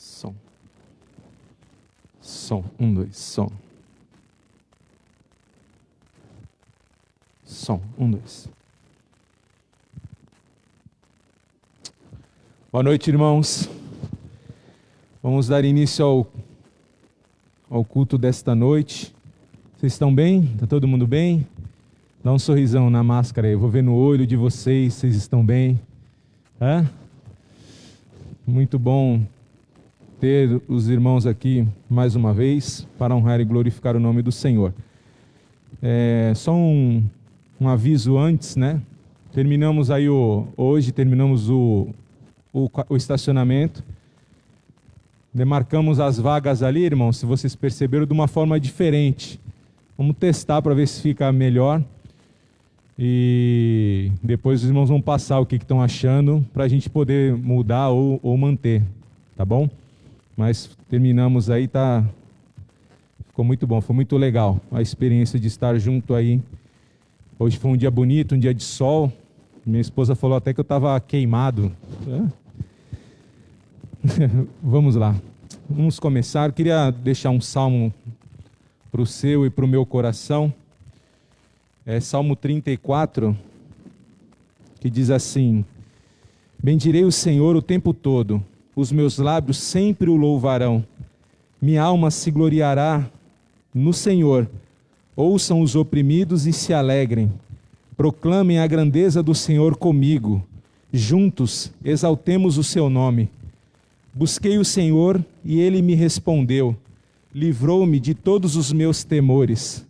Som. Som. 1, 2, som. Som. 1, 2. Boa noite, irmãos. Vamos dar início ao culto desta noite. Vocês estão bem? Está todo mundo bem? Dá um sorrisão na máscara aí. Eu vou ver no olho de vocês. Vocês estão bem? Muito bom ter os irmãos aqui mais uma vez para honrar e glorificar o nome do Senhor. Só um aviso antes, né? Terminamos aí hoje terminamos o estacionamento. Demarcamos as vagas ali, irmãos, se vocês perceberam, de uma forma diferente. Vamos testar para ver se fica melhor. E depois os irmãos vão passar o que estão achando para a gente poder mudar ou manter, tá bom? Mas terminamos aí, ficou muito bom, foi muito legal a experiência de estar junto aí. Hoje foi um dia bonito, um dia de sol. Minha esposa falou até que eu estava queimado. Vamos lá, vamos começar. Eu queria deixar um salmo para o seu e para o meu coração. Salmo 34, que diz assim: bendirei o Senhor o tempo todo, os meus lábios sempre o louvarão. Minha alma se gloriará no Senhor. Ouçam os oprimidos e se alegrem. Proclamem a grandeza do Senhor comigo. Juntos exaltemos o seu nome. Busquei o Senhor e ele me respondeu. Livrou-me de todos os meus temores.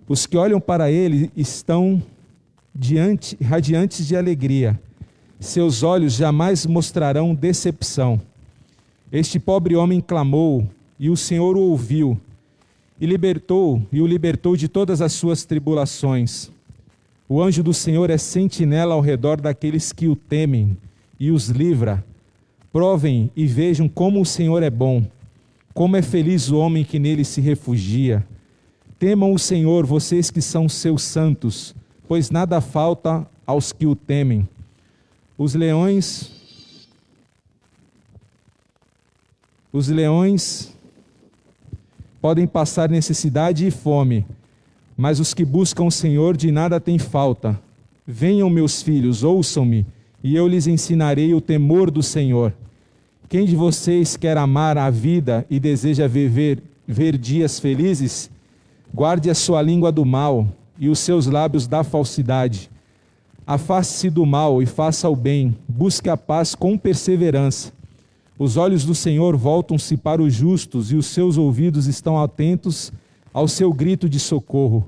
Os que olham para ele estão radiantes de alegria. Seus olhos jamais mostrarão decepção. Este pobre homem clamou, e o Senhor o ouviu, e o libertou de todas as suas tribulações. O anjo do Senhor é sentinela ao redor daqueles que o temem, e os livra. Provem e vejam como o Senhor é bom, como é feliz o homem que nele se refugia. Temam o Senhor, vocês que são seus santos, pois nada falta aos que o temem. Os leões podem passar necessidade e fome, mas os que buscam o Senhor de nada têm falta. Venham, meus filhos, ouçam-me, e eu lhes ensinarei o temor do Senhor. Quem de vocês quer amar a vida e deseja ver dias felizes? Guarde a sua língua do mal e os seus lábios da falsidade. Afaste-se do mal e faça o bem, busque a paz com perseverança. Os olhos do Senhor voltam-se para os justos e os seus ouvidos estão atentos ao seu grito de socorro.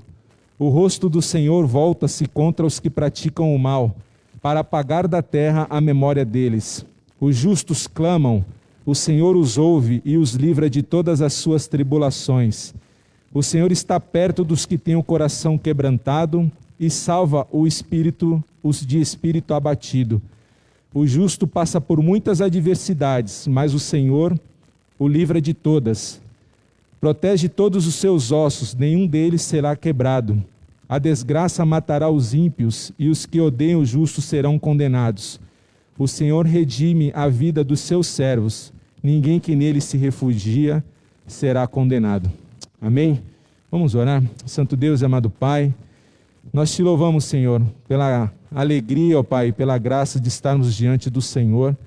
O rosto do Senhor volta-se contra os que praticam o mal, para apagar da terra a memória deles. Os justos clamam, o Senhor os ouve e os livra de todas as suas tribulações. O Senhor está perto dos que têm o coração quebrantado e salva os de espírito abatido. O justo passa por muitas adversidades, mas o Senhor o livra de todas. Protege todos os seus ossos, nenhum deles será quebrado. A desgraça matará os ímpios e os que odeiam o justo serão condenados. O Senhor redime a vida dos seus servos. Ninguém que nele se refugia será condenado. Amém? Vamos orar. Santo Deus e amado Pai, nós te louvamos, Senhor, pela alegria, ó Pai, pela graça de estarmos diante do Senhor,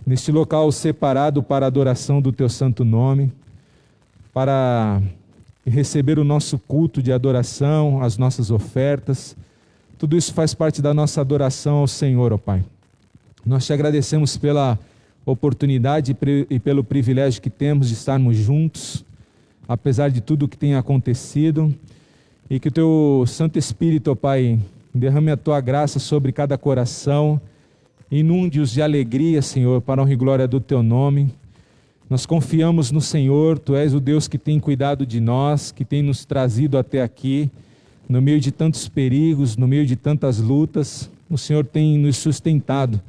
neste local separado para a adoração do Teu santo nome, para receber o nosso culto de adoração, as nossas ofertas. Tudo isso faz parte da nossa adoração ao Senhor, ó Pai. Nós te agradecemos pela oportunidade e pelo privilégio que temos de estarmos juntos, apesar de tudo o que tem acontecido, e que o Teu Santo Espírito, ó Pai, derrame a Tua graça sobre cada coração, inunde-os de alegria, Senhor, para a honra e glória do Teu nome. Nós confiamos no Senhor, Tu és o Deus que tem cuidado de nós, que tem nos trazido até aqui, no meio de tantos perigos, no meio de tantas lutas, o Senhor tem nos sustentado,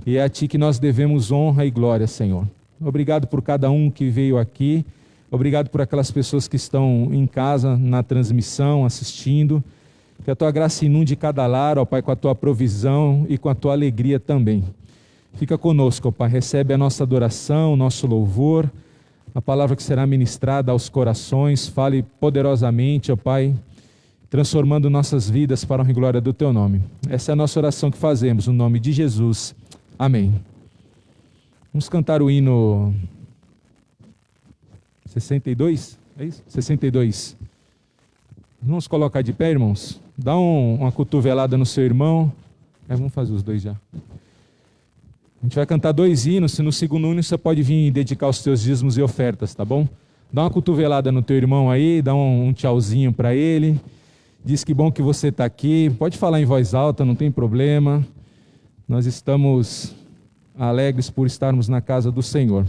e é a Ti que nós devemos honra e glória, Senhor. Obrigado por cada um que veio aqui, obrigado por aquelas pessoas que estão em casa, na transmissão, assistindo. Que a Tua graça inunde cada lar, ó Pai, com a Tua provisão e com a Tua alegria também. Fica conosco, ó Pai, recebe a nossa adoração, o nosso louvor, a palavra que será ministrada aos corações, fale poderosamente, ó Pai, transformando nossas vidas para a honra e glória do Teu nome. Essa é a nossa oração que fazemos, no nome de Jesus. Amém. Vamos cantar o hino 62? É isso? 62. Vamos colocar de pé, irmãos? Dá uma cotovelada no seu irmão. Vamos fazer os dois já. A gente vai cantar 2 hinos. Se no segundo hino você pode vir dedicar os teus dízimos e ofertas, tá bom? Dá uma cotovelada no teu irmão aí, dá um tchauzinho para ele. Diz que bom que você está aqui. Pode falar em voz alta, não tem problema. Nós estamos alegres por estarmos na casa do Senhor.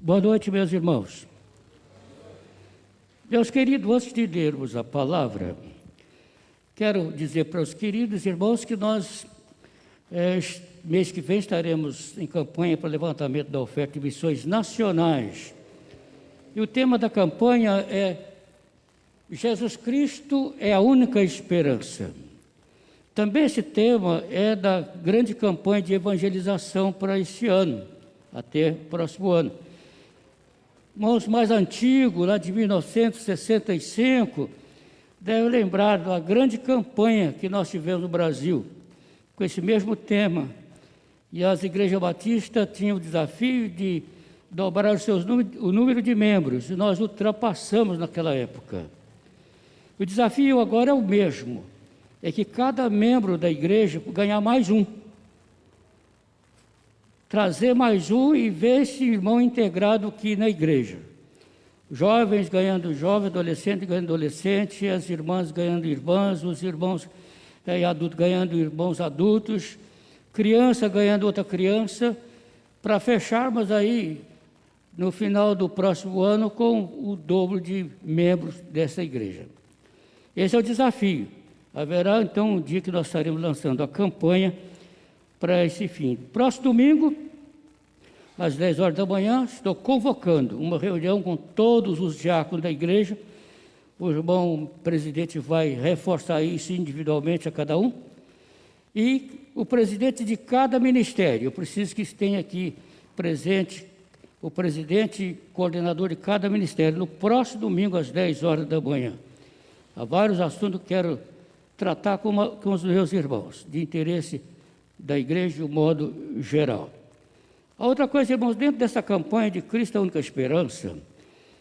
Boa noite, meus irmãos. Meus queridos, antes de lermos a palavra, quero dizer para os queridos irmãos que nós, mês que vem, estaremos em campanha para o levantamento da oferta de missões nacionais. E o tema da campanha é Jesus Cristo é a única esperança. Também esse tema é da grande campanha de evangelização para este ano, até o próximo ano. Irmãos mais antigos, lá de 1965, devem lembrar da grande campanha que nós tivemos no Brasil, com esse mesmo tema. E as igrejas batistas tinham o desafio de dobrar o número de membros, e nós ultrapassamos naquela época. O desafio agora é o mesmo, é que cada membro da igreja ganhar mais um. Trazer mais um e ver esse irmão integrado aqui na igreja. Jovens ganhando jovens, adolescentes ganhando adolescentes, as irmãs ganhando irmãs, os irmãos adultos ganhando irmãos adultos, criança ganhando outra criança, para fecharmos aí no final do próximo ano com o dobro de membros dessa igreja. Esse é o desafio. Haverá então um dia que nós estaremos lançando a campanha para esse fim. Próximo domingo, às 10 horas da manhã, estou convocando uma reunião com todos os diáconos da igreja. O irmão presidente vai reforçar isso individualmente a cada um. E o presidente de cada ministério, eu preciso que tenha aqui presente o presidente coordenador de cada ministério, no próximo domingo, às 10 horas da manhã. Há vários assuntos que quero tratar com os meus irmãos, de interesse da igreja de um modo geral. A outra coisa, irmãos, dentro dessa campanha de Cristo é a única esperança,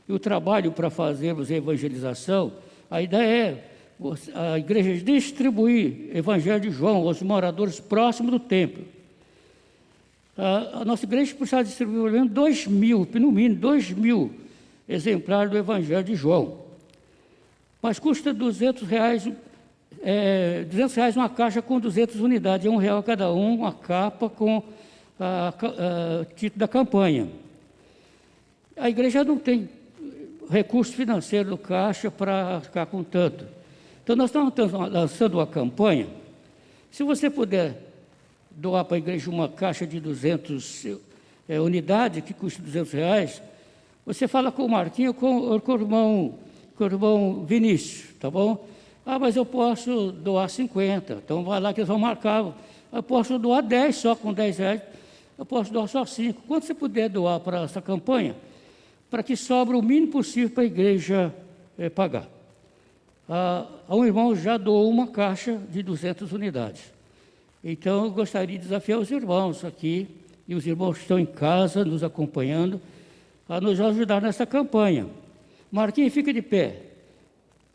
e o trabalho para fazermos a evangelização, a ideia é a igreja distribuir o Evangelho de João aos moradores próximos do templo. A nossa igreja precisa distribuir pelo menos 2.000, no mínimo 2.000 exemplares do Evangelho de João. Mas custa R$200, R$200 uma caixa com 200 unidades, é R$1 cada um, uma capa com título da campanha. A igreja não tem recurso financeiro no caixa para ficar com tanto. Então, nós estamos lançando uma campanha. Se você puder doar para a igreja uma caixa de 200 unidades, que custa R$200, você fala com o Marquinho, com o irmão Vinícius, tá bom? Ah, mas eu posso doar 50, então vai lá que eles vão marcar. Eu posso doar 10 só, com R$10, eu posso doar só 5. Quanto você puder doar para essa campanha, para que sobre o mínimo possível para a igreja pagar. Um irmão já doou uma caixa de 200 unidades. Então, eu gostaria de desafiar os irmãos aqui, e os irmãos que estão em casa, nos acompanhando, a nos ajudar nessa campanha. Marquinhos, fica de pé.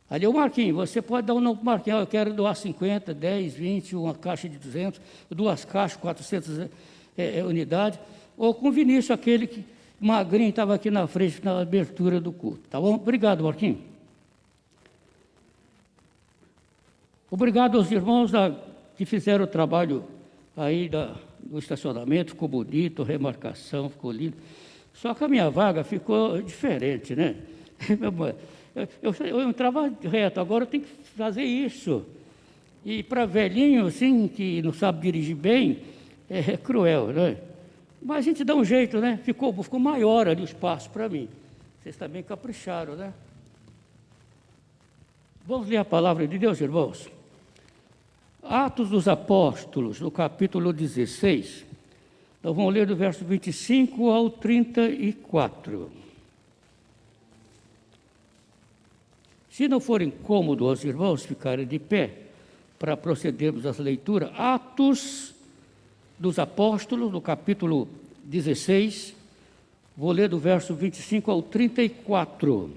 Ali é o Marquinhos, você pode dar um nome para o Marquinhos. Eu quero doar 50, 10, 20, uma caixa de 200, 2 caixas, 400 unidades. Ou com o Vinícius, aquele que magrinho estava aqui na frente na abertura do culto. Tá bom? Obrigado, Marquinhos. Obrigado aos irmãos que fizeram o trabalho aí do estacionamento, ficou bonito, remarcação, ficou lindo. Só que a minha vaga ficou diferente, né? Eu entrava reto, agora eu tenho que fazer isso. E para velhinho, assim, que não sabe dirigir bem, é cruel, né? Mas a gente dá um jeito, né? Ficou maior ali o espaço para mim. Vocês também capricharam, né? Vamos ler a palavra de Deus, irmãos? Atos dos Apóstolos, no capítulo 16. Nós vamos ler do verso 25 ao 34. Se não for incômodo aos irmãos ficarem de pé para procedermos às leituras, Atos dos Apóstolos, no capítulo 16, vou ler do verso 25 ao 34.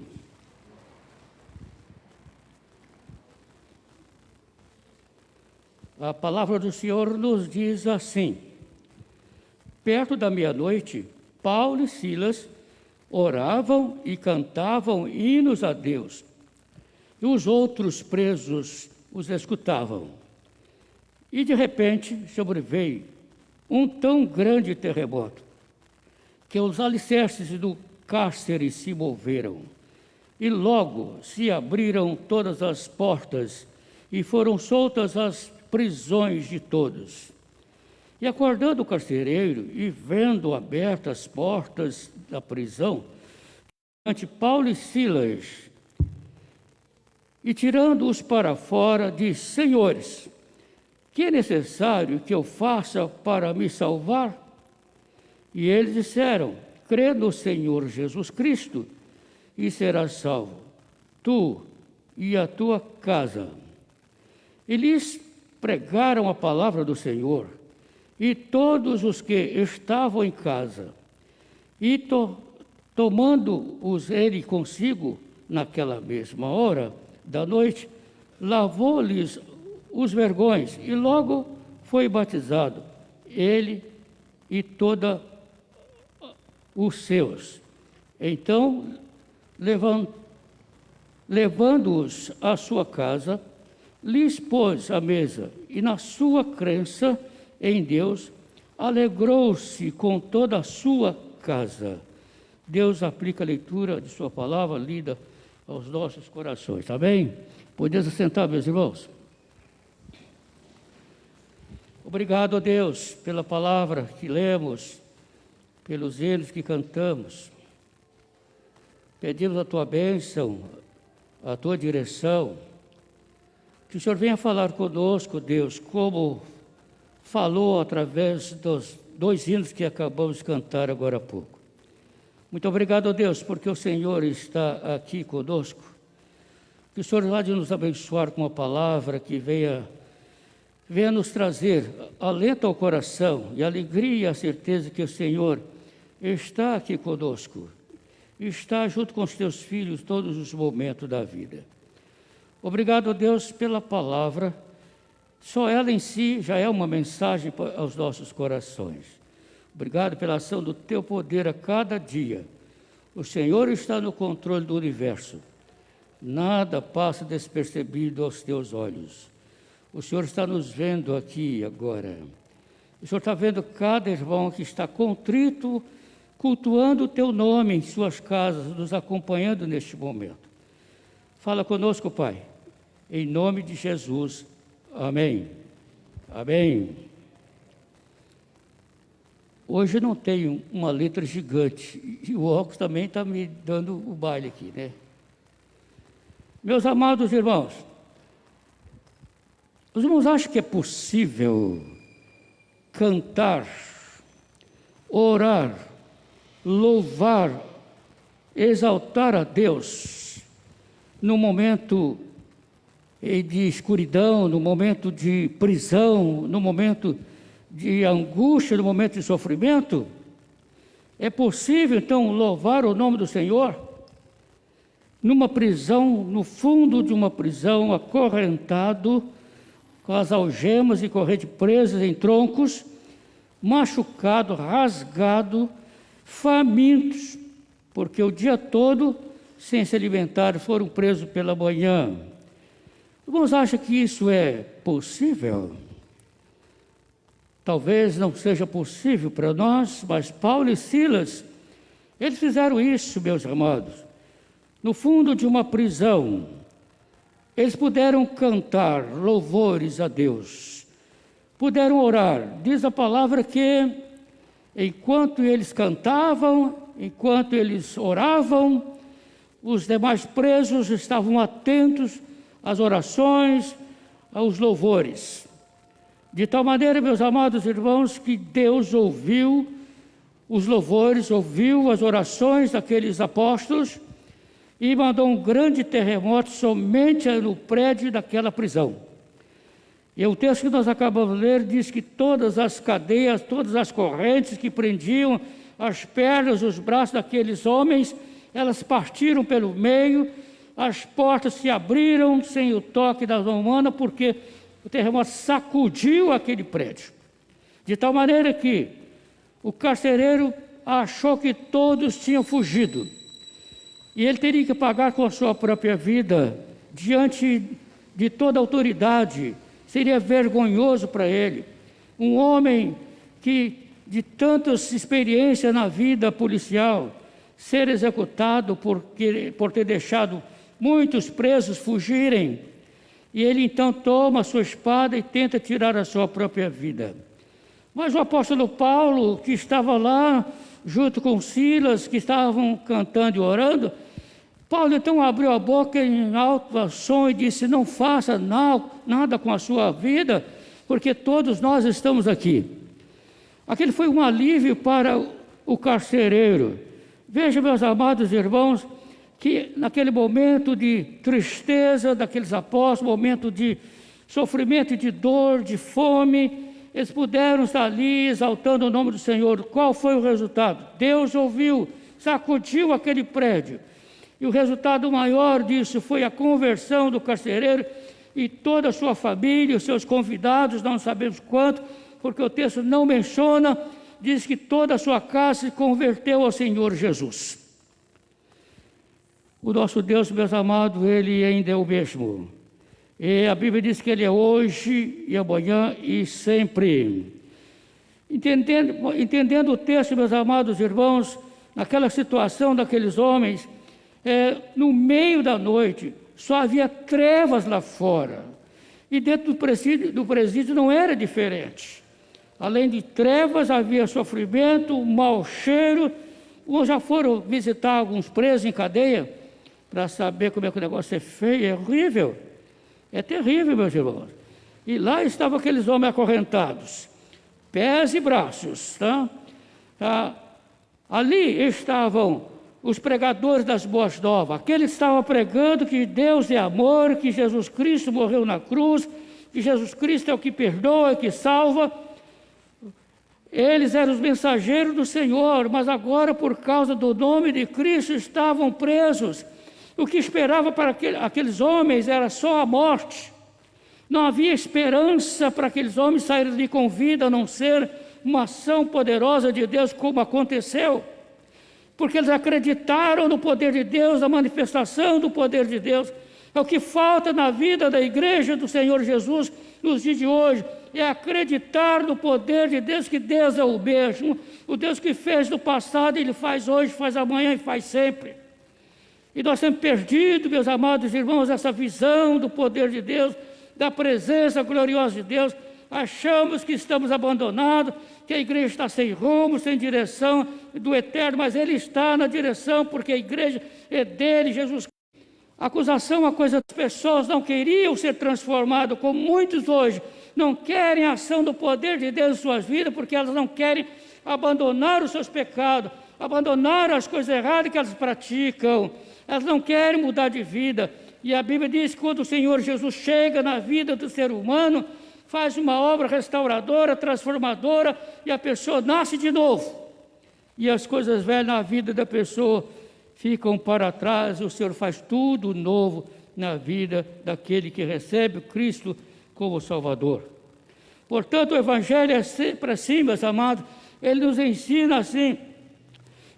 A palavra do Senhor nos diz assim: perto da meia-noite, Paulo e Silas oravam e cantavam hinos a Deus, e os outros presos os escutavam. E de repente sobreveio um tão grande terremoto, que os alicerces do cárcere se moveram, e logo se abriram todas as portas, e foram soltas as prisões de todos. E acordando o carcereiro, e vendo abertas as portas da prisão, ante Paulo e Silas, e tirando-os para fora, disse: Senhores, que é necessário que eu faça para me salvar? E eles disseram: crê no Senhor Jesus Cristo, e serás salvo, tu e a tua casa. E lhes pregaram a palavra do Senhor, e todos os que estavam em casa. E tomando-os ele consigo, naquela mesma hora da noite, lavou-lhes os vergões, e logo foi batizado, ele e toda os seus. Então, levando-os à sua casa, lhes pôs a mesa, e na sua crença em Deus, alegrou-se com toda a sua casa. Deus aplica a leitura de sua palavra lida aos nossos corações. Amém? Podemos assentar, meus irmãos? Obrigado a Deus pela palavra que lemos, pelos hinos que cantamos. Pedimos a tua bênção, a tua direção, que o Senhor venha falar conosco, Deus, como falou através dos 2 hinos que acabamos de cantar agora há pouco. Muito obrigado, Deus, porque o Senhor está aqui conosco. Que o Senhor vá de nos abençoar com a palavra que venha nos trazer alento ao coração e alegria e a certeza que o Senhor está aqui conosco, está junto com os teus filhos todos os momentos da vida. Obrigado, Deus, pela palavra. Só ela em si já é uma mensagem aos nossos corações. Obrigado pela ação do teu poder a cada dia. O Senhor está no controle do universo. Nada passa despercebido aos teus olhos. O Senhor está nos vendo aqui agora. O Senhor está vendo cada irmão que está contrito, cultuando o teu nome em suas casas, nos acompanhando neste momento. Fala conosco, Pai, em nome de Jesus. Amém. Amém. Hoje não tenho uma letra gigante, e o óculos também está me dando o baile aqui, né? Meus amados irmãos, os irmãos acham que é possível cantar, orar, louvar, exaltar a Deus no momento de escuridão, no momento de prisão, no momento de angústia, no momento de sofrimento? É possível, então, louvar o nome do Senhor numa prisão, no fundo de uma prisão, acorrentado, com as algemas e corrente presas em troncos, machucado, rasgado, famintos, porque o dia todo, sem se alimentar, foram presos pela manhã. Irmãos, acham que isso é possível? Talvez não seja possível para nós, mas Paulo e Silas, eles fizeram isso, meus amados. No fundo de uma prisão, eles puderam cantar louvores a Deus, puderam orar. Diz a palavra que, enquanto eles cantavam, enquanto eles oravam, os demais presos estavam atentos às orações, aos louvores. De tal maneira, meus amados irmãos, que Deus ouviu os louvores, ouviu as orações daqueles apóstolos e mandou um grande terremoto somente no prédio daquela prisão. E o texto que nós acabamos de ler diz que todas as cadeias, todas as correntes que prendiam as pernas, os braços daqueles homens, elas partiram pelo meio, as portas se abriram sem o toque da mão humana, porque o terremoto sacudiu aquele prédio. De tal maneira que o carcereiro achou que todos tinham fugido. E ele teria que pagar com a sua própria vida, diante de toda a autoridade. Seria vergonhoso para ele. Um homem que de tantas experiências na vida policial, ser executado por ter deixado muitos presos fugirem. E ele então toma a sua espada e tenta tirar a sua própria vida. Mas o apóstolo Paulo, que estava lá, junto com Silas, que estavam cantando e orando, Paulo então abriu a boca em alto som e disse: não faça nada com a sua vida, porque todos nós estamos aqui. Aquele foi um alívio para o carcereiro. Veja, meus amados irmãos, que naquele momento de tristeza daqueles apóstolos, momento de sofrimento, de dor, de fome, eles puderam estar ali exaltando o nome do Senhor. Qual foi o resultado? Deus ouviu, sacudiu aquele prédio. E o resultado maior disso foi a conversão do carcereiro e toda a sua família, os seus convidados, não sabemos quanto, porque o texto não menciona, diz que toda a sua casa se converteu ao Senhor Jesus. O nosso Deus, meus amados, Ele ainda é o mesmo. E a Bíblia diz que Ele é hoje e amanhã e sempre. Entendendo o texto, meus amados irmãos, naquela situação daqueles homens, no meio da noite, só havia trevas lá fora. E dentro do presídio não era diferente. Além de trevas, havia sofrimento, mau cheiro. Uns já foram visitar alguns presos em cadeia para saber como é que o negócio é feio, é horrível. É terrível, meus irmãos. E lá estavam aqueles homens acorrentados, pés e braços. Ali estavam os pregadores das boas novas, aqueles que estavam pregando que Deus é amor, que Jesus Cristo morreu na cruz, que Jesus Cristo é o que perdoa, que salva. Eles eram os mensageiros do Senhor, mas agora, por causa do nome de Cristo, estavam presos. O que esperava para aqueles homens era só a morte. Não havia esperança para aqueles homens saírem de com vida, a não ser uma ação poderosa de Deus, como aconteceu. Porque eles acreditaram no poder de Deus, na manifestação do poder de Deus. É o que falta na vida da igreja do Senhor Jesus nos dias de hoje. É acreditar no poder de Deus, que Deus é o mesmo. O Deus que fez no passado, Ele faz hoje, faz amanhã e faz sempre. E nós temos perdido, meus amados irmãos, essa visão do poder de Deus, da presença gloriosa de Deus. Achamos que estamos abandonados, que a igreja está sem rumo, sem direção do eterno, mas Ele está na direção, porque a igreja é dele, Jesus. A acusação, a coisa das pessoas não queriam ser transformadas, como muitos hoje não querem a ação do poder de Deus em suas vidas, porque elas não querem abandonar os seus pecados, abandonar as coisas erradas que elas praticam. Elas não querem mudar de vida. E a Bíblia diz que quando o Senhor Jesus chega na vida do ser humano, faz uma obra restauradora, transformadora, e a pessoa nasce de novo. E as coisas velhas na vida da pessoa ficam para trás, o Senhor faz tudo novo na vida daquele que recebe o Cristo como Salvador. Portanto, o Evangelho é sempre assim, meus amados. Ele nos ensina assim,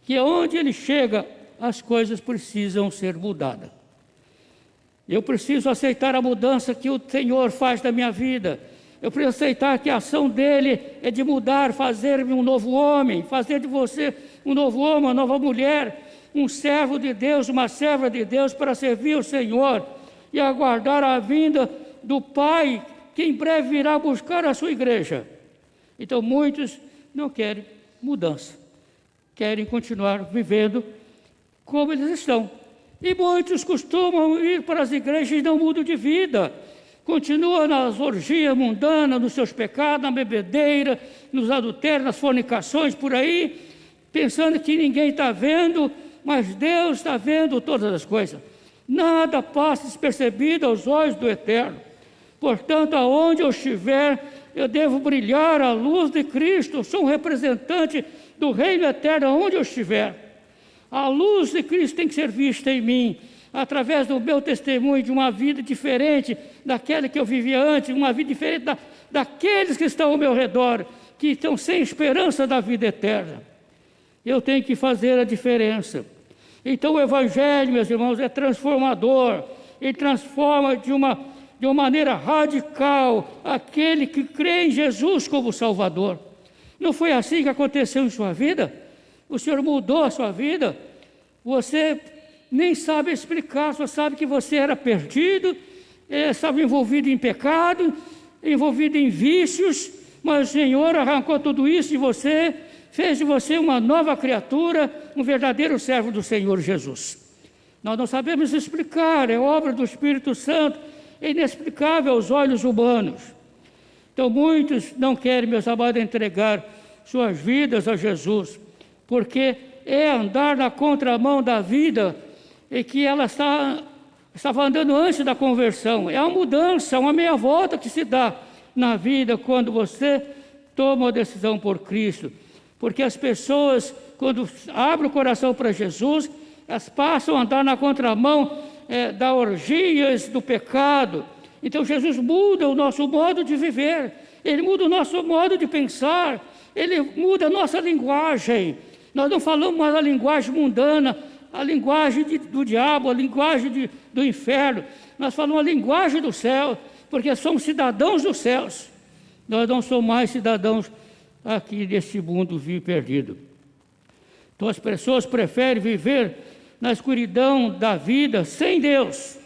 que onde ele chega, as coisas precisam ser mudadas. Eu preciso aceitar a mudança que o Senhor faz na minha vida. Eu preciso aceitar que a ação dele é de mudar, fazer-me um novo homem, fazer de você um novo homem, uma nova mulher, um servo de Deus, uma serva de Deus, para servir o Senhor e aguardar a vinda do Pai, que em breve virá buscar a sua igreja. Então muitos não querem mudança, querem continuar vivendo como eles estão. E muitos costumam ir para as igrejas e não mudam de vida. Continuam nas orgias mundanas, nos seus pecados, na bebedeira, nos adultérios, nas fornicações, por aí, pensando que ninguém está vendo, mas Deus está vendo todas as coisas. Nada passa despercebido aos olhos do Eterno. Portanto, aonde eu estiver, eu devo brilhar a luz de Cristo. Eu sou um representante do Reino Eterno aonde eu estiver. A luz de Cristo tem que ser vista em mim, através do meu testemunho de uma vida diferente daquela que eu vivia antes, uma vida diferente daqueles que estão ao meu redor, que estão sem esperança da vida eterna. Eu tenho que fazer a diferença. Então o Evangelho, meus irmãos, é transformador. Ele transforma de uma maneira radical aquele que crê em Jesus como Salvador. Não foi assim que aconteceu em sua vida? O Senhor mudou a sua vida? Você nem sabe explicar, só sabe que você era perdido, estava envolvido em pecado, envolvido em vícios, mas o Senhor arrancou tudo isso de você, fez de você uma nova criatura, um verdadeiro servo do Senhor Jesus. Nós não sabemos explicar, é obra do Espírito Santo, é inexplicável aos olhos humanos. Então muitos não querem, meus amados, entregar suas vidas a Jesus, porque é andar na contramão da vida e que ela estava andando antes da conversão. É uma mudança, uma meia volta que se dá na vida quando você toma uma decisão por Cristo. Porque as pessoas, quando abrem o coração para Jesus, elas passam a andar na contramão das orgias do pecado. Então Jesus muda o nosso modo de viver, Ele muda o nosso modo de pensar, Ele muda a nossa linguagem. Nós não falamos mais a linguagem mundana, a linguagem do diabo, a linguagem do inferno. Nós falamos a linguagem do céu, porque somos cidadãos dos céus. Nós não somos mais cidadãos aqui deste mundo vil e perdido. Então as pessoas preferem viver na escuridão da vida sem Deus,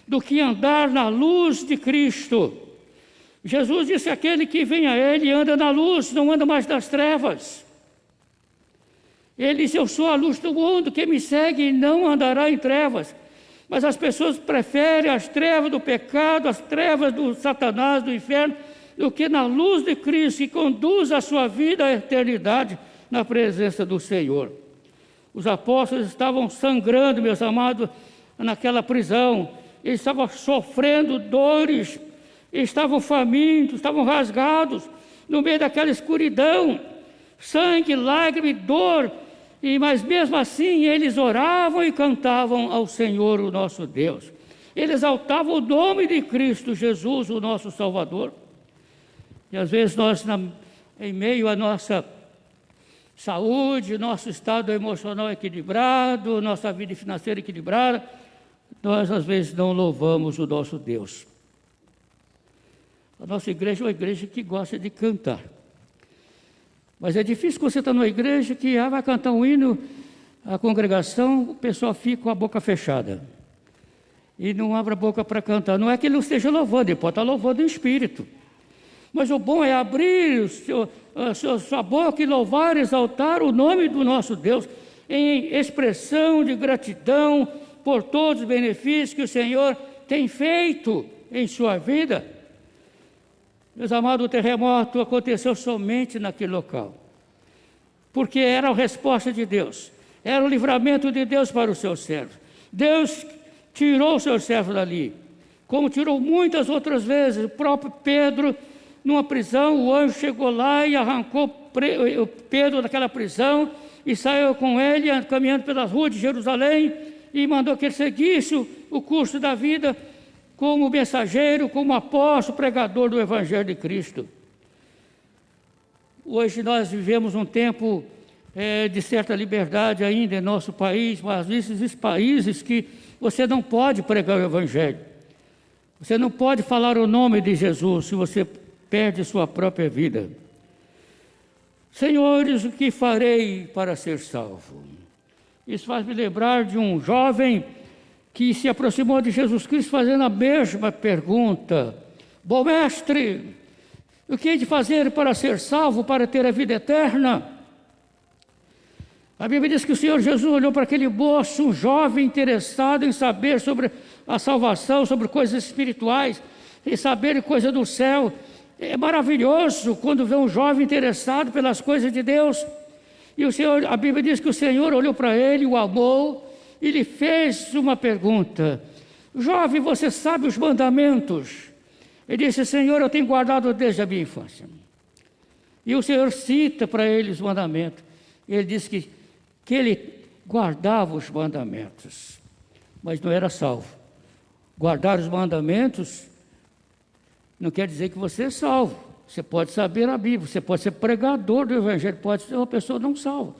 do que andar na luz de Cristo. Jesus disse: aquele que vem a Ele anda na luz, não anda mais nas trevas. Ele disse: eu sou a luz do mundo, quem me segue não andará em trevas. Mas as pessoas preferem as trevas do pecado, as trevas do Satanás, do inferno, do que na luz de Cristo, que conduz a sua vida à eternidade na presença do Senhor. Os apóstolos estavam sangrando, meus amados, naquela prisão. Eles estavam sofrendo dores, estavam famintos, estavam rasgados, no meio daquela escuridão, sangue, lágrima e dor. Mas mesmo assim eles oravam e cantavam ao Senhor, o nosso Deus. Eles exaltavam o nome de Cristo Jesus, o nosso Salvador. E às vezes nós, em meio à nossa saúde, nosso estado emocional equilibrado, nossa vida financeira equilibrada, nós às vezes não louvamos o nosso Deus. A nossa igreja é uma igreja que gosta de cantar. Mas é difícil quando você está numa igreja que vai cantar um hino, a congregação, o pessoal fica com a boca fechada. E não abre a boca para cantar. Não é que ele não esteja louvando, ele pode estar louvando em espírito. Mas o bom é abrir sua boca e louvar, exaltar o nome do nosso Deus, em expressão de gratidão por todos os benefícios que o Senhor tem feito em sua vida. Meus amados, o terremoto aconteceu somente naquele local, porque era a resposta de Deus, era o livramento de Deus para os seus servos. Deus tirou os seus servos dali, como tirou muitas outras vezes. O próprio Pedro, numa prisão, o anjo chegou lá e arrancou Pedro daquela prisão e saiu com ele caminhando pelas ruas de Jerusalém e mandou que ele seguisse o curso da vida como mensageiro, como apóstolo, pregador do Evangelho de Cristo. Hoje nós vivemos um tempo de certa liberdade ainda em nosso país, mas existem países que você não pode pregar o Evangelho. Você não pode falar o nome de Jesus se você perde sua própria vida. Senhores, o que farei para ser salvo? Isso faz me lembrar de um jovem que se aproximou de Jesus Cristo fazendo a mesma pergunta: bom mestre, o que hei de fazer para ser salvo, para ter a vida eterna? A Bíblia diz que o Senhor Jesus olhou para aquele moço, um jovem interessado em saber sobre a salvação, sobre coisas espirituais, em saber coisa do céu. É maravilhoso quando vê um jovem interessado pelas coisas de Deus. E o Senhor, a Bíblia diz que o Senhor olhou para ele, o amou, e lhe fez uma pergunta: jovem, você sabe os mandamentos? Ele disse: Senhor, eu tenho guardado desde a minha infância. E o Senhor cita para ele os mandamentos. Ele disse que ele guardava os mandamentos, mas não era salvo. Guardar os mandamentos não quer dizer que você é salvo. Você pode saber a Bíblia, você pode ser pregador do Evangelho, pode ser uma pessoa não salva.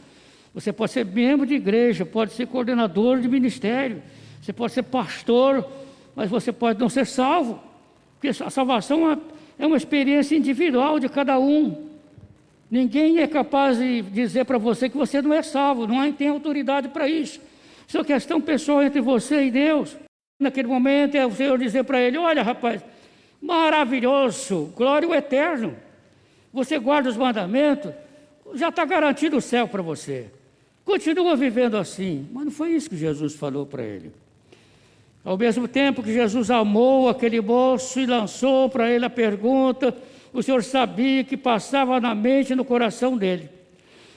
Você pode ser membro de igreja, pode ser coordenador de ministério, você pode ser pastor, mas você pode não ser salvo. Porque a salvação é uma experiência individual de cada um. Ninguém é capaz de dizer para você que você não é salvo, não tem autoridade para isso. Isso é questão pessoal entre você e Deus. Naquele momento é o Senhor dizer para ele: olha, rapaz, maravilhoso, glória ao eterno. Você guarda os mandamentos, já está garantido o céu para você. Continua vivendo assim. Mas não foi isso que Jesus falou para ele. Ao mesmo tempo que Jesus amou aquele moço e lançou para ele a pergunta, o Senhor sabia que passava na mente e no coração dele.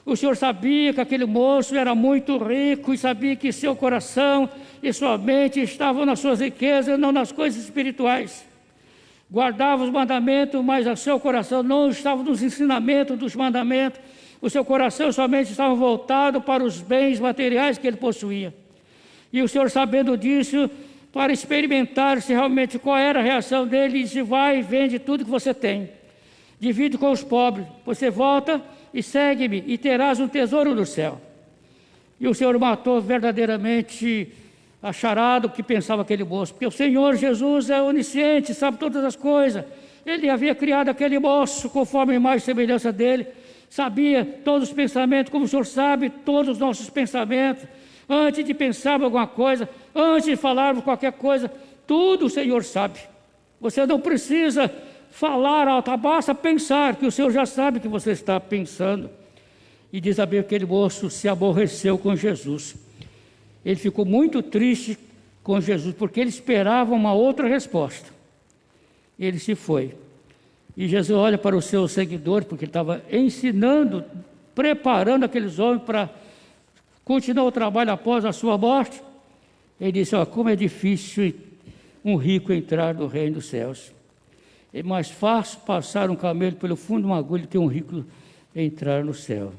O Senhor sabia que aquele moço era muito rico e sabia que seu coração e sua mente estavam nas suas riquezas, não nas coisas espirituais. Guardava os mandamentos, mas o seu coração não estava nos ensinamentos dos mandamentos. O seu coração somente estava voltado para os bens materiais que ele possuía. E o Senhor, sabendo disso, para experimentar se realmente qual era a reação dele, disse: vai e vende tudo que você tem. Divide com os pobres. Você volta e segue-me e terás um tesouro no céu. E o Senhor matou verdadeiramente a charada que pensava aquele moço, porque o Senhor Jesus é onisciente, sabe todas as coisas. Ele havia criado aquele moço conforme a imagem e semelhança dele, sabia todos os pensamentos, como o Senhor sabe todos os nossos pensamentos. Antes de pensar em alguma coisa, antes de falarmos qualquer coisa, tudo o Senhor sabe. Você não precisa falar alto, basta pensar, que o Senhor já sabe que você está pensando. E diz a Bíblia que aquele moço se aborreceu com Jesus. Ele ficou muito triste com Jesus, porque ele esperava uma outra resposta. Ele se foi. E Jesus olha para os seus seguidores, porque ele estava ensinando, preparando aqueles homens para continuar o trabalho após a sua morte. Ele disse: ó, como é difícil um rico entrar no reino dos céus. É mais fácil passar um camelo pelo fundo de uma agulha que um rico entrar no céu.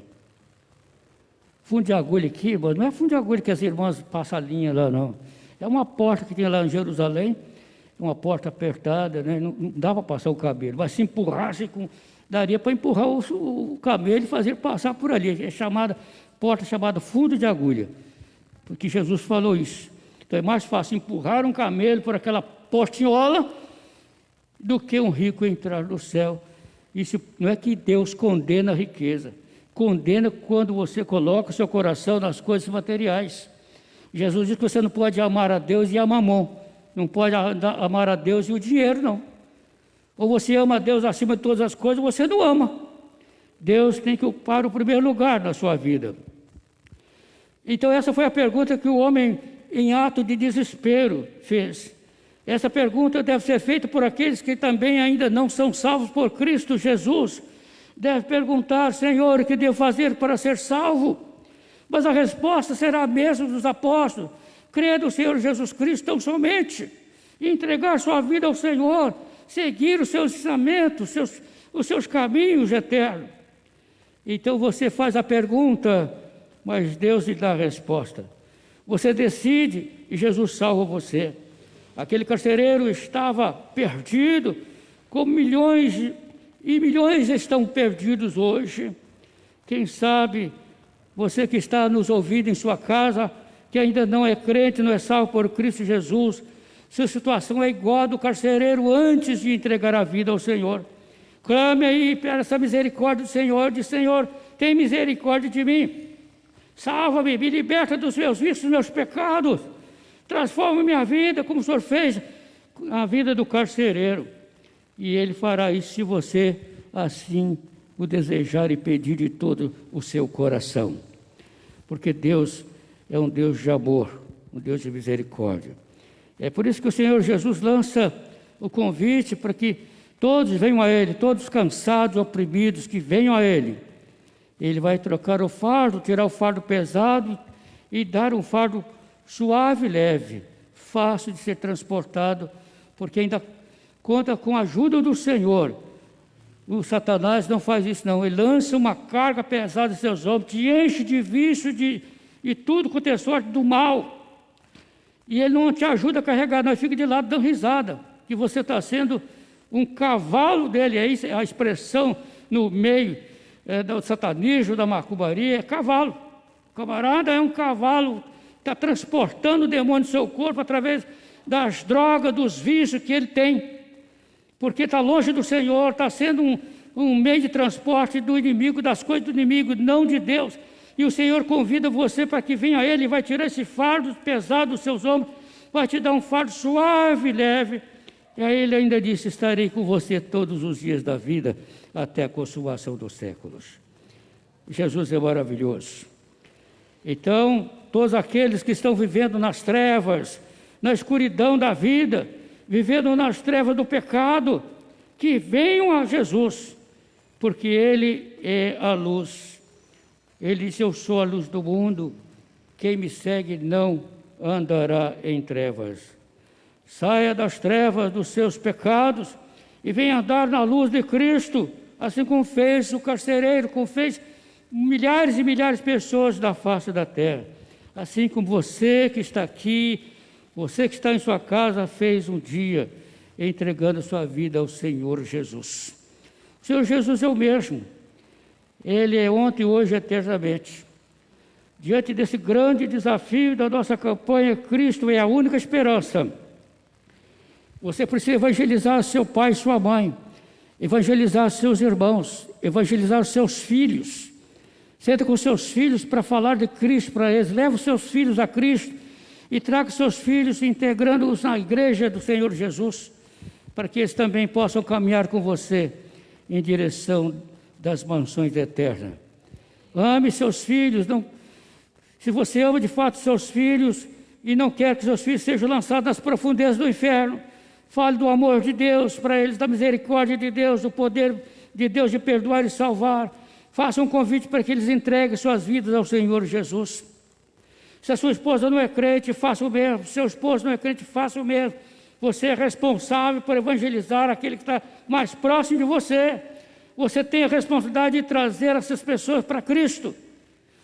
Fundo de agulha aqui, mas não é fundo de agulha que as irmãs passam a linha lá, não. É uma porta que tem lá em Jerusalém, uma porta apertada, né? Não dá para passar o camelo, mas se empurrasse, daria para empurrar o camelo e fazer passar por ali. É porta chamada fundo de agulha, porque Jesus falou isso. Então é mais fácil empurrar um camelo por aquela portinhola do que um rico entrar no céu. Isso não é que Deus condena a riqueza. Condena quando você coloca o seu coração nas coisas materiais. Jesus diz que você não pode amar a Deus e a mamon. Não pode amar a Deus e o dinheiro, não. Ou você ama a Deus acima de todas as coisas, ou você não ama. Deus tem que ocupar o primeiro lugar na sua vida. Então essa foi a pergunta que o homem, em ato de desespero, fez. Essa pergunta deve ser feita por aqueles que também ainda não são salvos por Cristo Jesus. Deve perguntar: Senhor, o que devo fazer para ser salvo? Mas a resposta será a mesma dos apóstolos: crer no Senhor Jesus Cristo tão somente, e entregar sua vida ao Senhor, seguir os seus ensinamentos, os seus caminhos eternos. Então você faz a pergunta, mas Deus lhe dá a resposta. Você decide e Jesus salva você. Aquele carcereiro estava perdido, como milhões e milhões estão perdidos hoje. Quem sabe você que está nos ouvindo em sua casa, que ainda não é crente, não é salvo por Cristo Jesus, sua situação é igual a do carcereiro antes de entregar a vida ao Senhor. Clame aí, peça a misericórdia do Senhor, diz: Senhor, tem misericórdia de mim, salva-me, me liberta dos meus vícios, dos meus pecados, transforma minha vida, como o Senhor fez a vida do carcereiro. E Ele fará isso se você assim o desejar e pedir de todo o seu coração. Porque Deus é um Deus de amor, um Deus de misericórdia. É por isso que o Senhor Jesus lança o convite para que todos venham a Ele, todos cansados, oprimidos, que venham a Ele. Ele vai trocar o fardo, tirar o fardo pesado e dar um fardo suave e leve, fácil de ser transportado, porque ainda conta com a ajuda do Senhor. O Satanás não faz isso, não. Ele lança uma carga pesada em seus ombros, te enche de vício, de tudo quanto é sorte do mal. E ele não te ajuda a carregar, não. Ele fica de lado dando risada, que você está sendo um cavalo dele. É isso, a expressão no meio do satanismo, da macumbaria, é cavalo. O camarada é um cavalo, está transportando o demônio do seu corpo através das drogas, dos vícios que ele tem. Porque está longe do Senhor, está sendo um meio de transporte do inimigo, das coisas do inimigo, não de Deus. E o Senhor convida você para que venha a Ele, vai tirar esse fardo pesado dos seus ombros, vai te dar um fardo suave e leve. E aí Ele ainda disse: estarei com você todos os dias da vida, até a consumação dos séculos. Jesus é maravilhoso. Então, todos aqueles que estão vivendo nas trevas, na escuridão da vida, vivendo nas trevas do pecado, que venham a Jesus, porque Ele é a luz. Ele disse: eu sou a luz do mundo, quem me segue não andará em trevas. Saia das trevas dos seus pecados e venha andar na luz de Cristo, assim como fez o carcereiro, como fez milhares e milhares de pessoas da face da terra. Assim como você que está aqui, você que está em sua casa, fez um dia, entregando sua vida ao Senhor Jesus. O Senhor Jesus é o mesmo. Ele é ontem, hoje e eternamente. Diante desse grande desafio da nossa campanha, Cristo é a única esperança. Você precisa evangelizar seu pai e sua mãe, evangelizar seus irmãos, evangelizar seus filhos. Senta com seus filhos para falar de Cristo para eles. Leva os seus filhos a Cristo e traga seus filhos, integrando-os na igreja do Senhor Jesus, para que eles também possam caminhar com você em direção das mansões eternas. Ame seus filhos. Não, se você ama de fato seus filhos e não quer que seus filhos sejam lançados nas profundezas do inferno, fale do amor de Deus para eles, da misericórdia de Deus, do poder de Deus de perdoar e salvar. Faça um convite para que eles entreguem suas vidas ao Senhor Jesus. Se a sua esposa não é crente, faça o mesmo. Se seu esposo não é crente, faça o mesmo. Você é responsável por evangelizar aquele que está mais próximo de você. Você tem a responsabilidade de trazer essas pessoas para Cristo.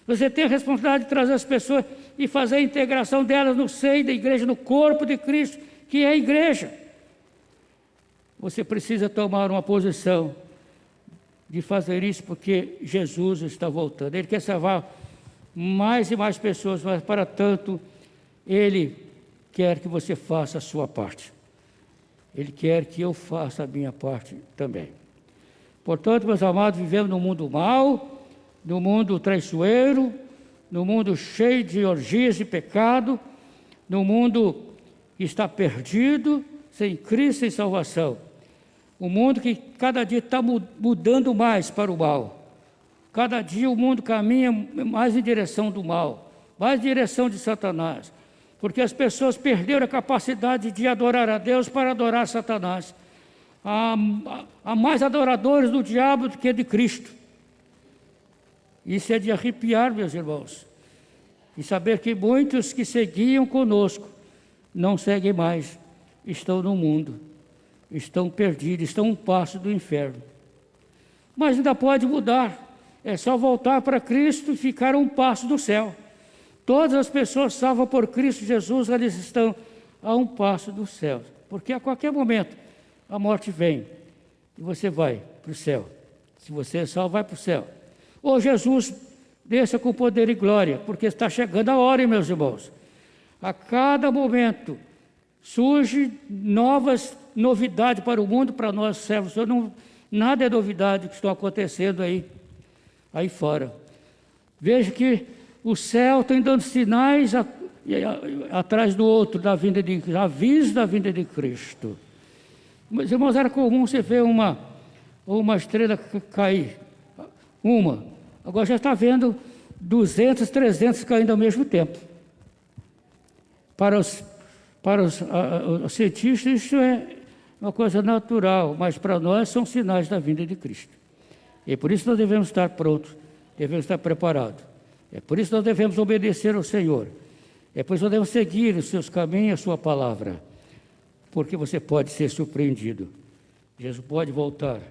Você tem a responsabilidade de trazer as pessoas e fazer a integração delas no seio da igreja, no corpo de Cristo, que é a igreja. Você precisa tomar uma posição de fazer isso, porque Jesus está voltando. Ele quer salvar mais e mais pessoas, mas para tanto, Ele quer que você faça a sua parte. Ele quer que eu faça a minha parte também. Portanto, meus amados, vivemos num mundo mau, num mundo traiçoeiro, num mundo cheio de orgias e pecado, num mundo que está perdido, sem Cristo e salvação. Um mundo que cada dia está mudando mais para o mal. Cada dia o mundo caminha mais em direção do mal, mais em direção de Satanás. Porque as pessoas perderam a capacidade de adorar a Deus para adorar Satanás. Há mais adoradores do diabo do que de Cristo. Isso é de arrepiar, meus irmãos. E saber que muitos que seguiam conosco não seguem mais, estão no mundo. Estão perdidos, estão um passo do inferno. Mas ainda pode mudar. É só voltar para Cristo e ficar um passo do céu. Todas as pessoas salvas por Cristo Jesus, eles estão a um passo do céu. Porque a qualquer momento a morte vem e você vai para o céu. Se você é salvo, vai para o céu. Ou Jesus desça com poder e glória, porque está chegando a hora, meus irmãos. A cada momento surge novas novidades para o mundo, para nós servos. Nada é novidade que estão acontecendo aí fora. Veja que o céu tem dando sinais atrás do outro, da vinda de aviso da vinda de Cristo. Mas, irmãos, era comum você ver uma estrela cair. Agora já está vendo 200, 300 caindo ao mesmo tempo. Para os cientistas isso é uma coisa natural, mas para nós são sinais da vinda de Cristo. E por isso nós devemos estar prontos, devemos estar preparados. É por isso que nós devemos obedecer ao Senhor. É por isso que nós devemos seguir os seus caminhos, a sua palavra. Porque você pode ser surpreendido. Jesus pode voltar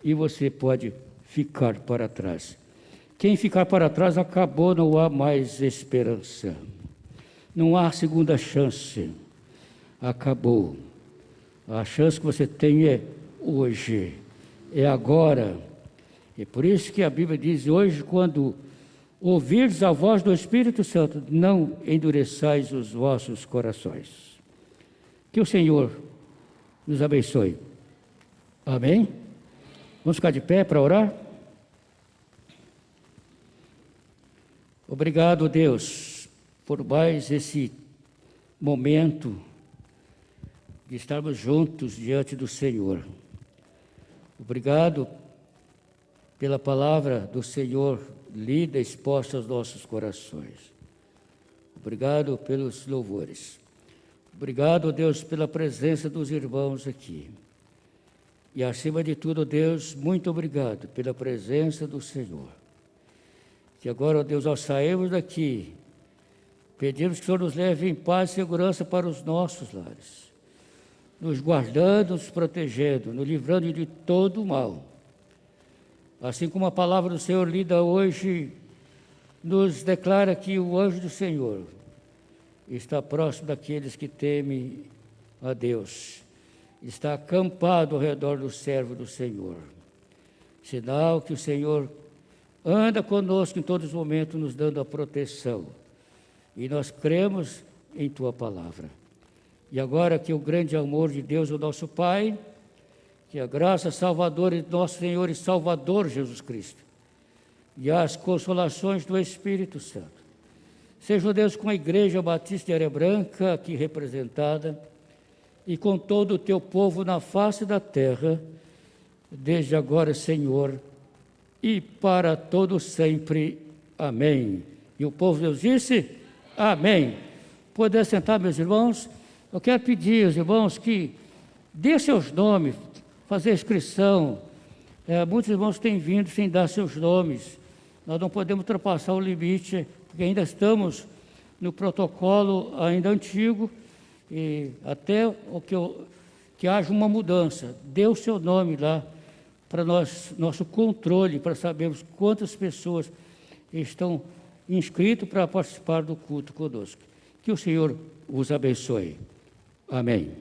e você pode ficar para trás. Quem ficar para trás acabou, não há mais esperança. Não há segunda chance. Acabou. A chance que você tem é hoje, é agora. E por isso que a Bíblia diz hoje, quando ouvirdes a voz do Espírito Santo, não endureçais os vossos corações. Que o Senhor nos abençoe. Amém? Vamos ficar de pé para orar? Obrigado, Deus, por mais esse momento de estarmos juntos diante do Senhor. Obrigado pela palavra do Senhor lida, exposta aos nossos corações. Obrigado pelos louvores. Obrigado, Deus, pela presença dos irmãos aqui. E, acima de tudo, Deus, muito obrigado pela presença do Senhor. Que agora, Deus, ao sairmos daqui, pedimos que o Senhor nos leve em paz e segurança para os nossos lares, nos guardando, nos protegendo, nos livrando de todo o mal. Assim como a palavra do Senhor lida hoje, nos declara que o anjo do Senhor está próximo daqueles que temem a Deus, está acampado ao redor do servo do Senhor. Sinal que o Senhor anda conosco em todos os momentos, nos dando a proteção. E nós cremos em Tua palavra. E agora que o grande amor de Deus, o nosso Pai, que a graça salvadora de nosso Senhor e Salvador Jesus Cristo, e as consolações do Espírito Santo, seja, Deus, com a Igreja Batista de Areia Branca aqui representada, e com todo o Teu povo na face da terra, desde agora, Senhor, e para todo sempre. Amém. E o povo de Deus disse: amém. Poder sentar, meus irmãos. Eu quero pedir aos irmãos que dê seus nomes, fazer a inscrição. Muitos irmãos têm vindo sem dar seus nomes. Nós não podemos ultrapassar o limite, porque ainda estamos no protocolo ainda antigo, e até que haja uma mudança. Dê o seu nome lá para nosso controle, para sabermos quantas pessoas estão inscritas para participar do culto conosco. Que o Senhor os abençoe. Amém.